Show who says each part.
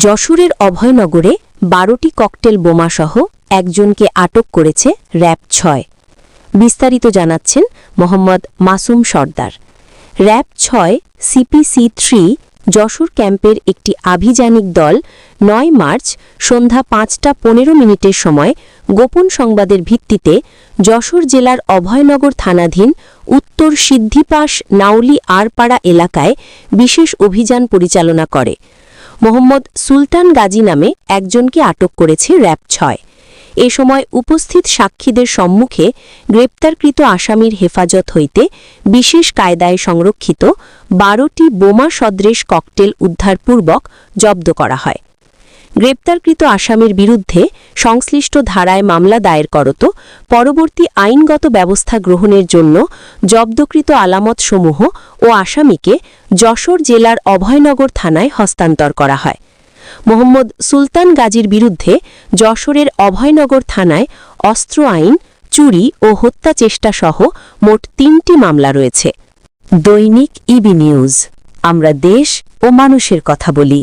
Speaker 1: যশোরের অভয়নগরে ১২টি ককটেল বোমাসহ একজনকে আটক করেছে র‍্যাব-৬। বিস্তারিত জানাচ্ছেন মোহাম্মদ মাসুম সরদার। র‍্যাব-৬ সিপিসি-3 যশোর ক্যাম্পের একটি আভিযানিক দল ৯ মার্চ সন্ধ্যা ৫টা ১৫ মিনিটের সময় গোপন সংবাদের ভিত্তিতে যশোর জেলার অভয়নগর থানাধীন উত্তর সিদ্ধিপাস নাউলি আরপাড়া এলাকায় বিশেষ অভিযান পরিচালনা করে। মোহাম্মদ সুলতান গাজী নামে একজনকে আটক করেছে র‍্যাব-৬। এ সময় উপস্থিত সাক্ষীদের সম্মুখে গ্রেপ্তারকৃত আসামির হেফাজত হইতে বিশেষ কায়দায় সংরক্ষিত ১২টি বোমা সদৃশ ককটেল উদ্ধারপূর্বক জব্দ করা হয়। গ্রেপ্তারকৃত আসামির বিরুদ্ধে সংশ্লিষ্ট ধারায় মামলা দায়ের করত পরবর্তী আইনগত ব্যবস্থা গ্রহণের জন্য জব্দকৃত আলামতসমূহ ও আসামিকে যশোর জেলার অভয়নগর থানায় হস্তান্তর করা হয়। মোহাম্মদ সুলতান গাজীর বিরুদ্ধে যশোরের অভয়নগর থানায় অস্ত্র আইন, চুরি ও হত্যা চেষ্টাসহ মোট ৩টি মামলা রয়েছে। দৈনিক ইবি নিউজ, আমরা দেশ ও মানুষের কথা বলি।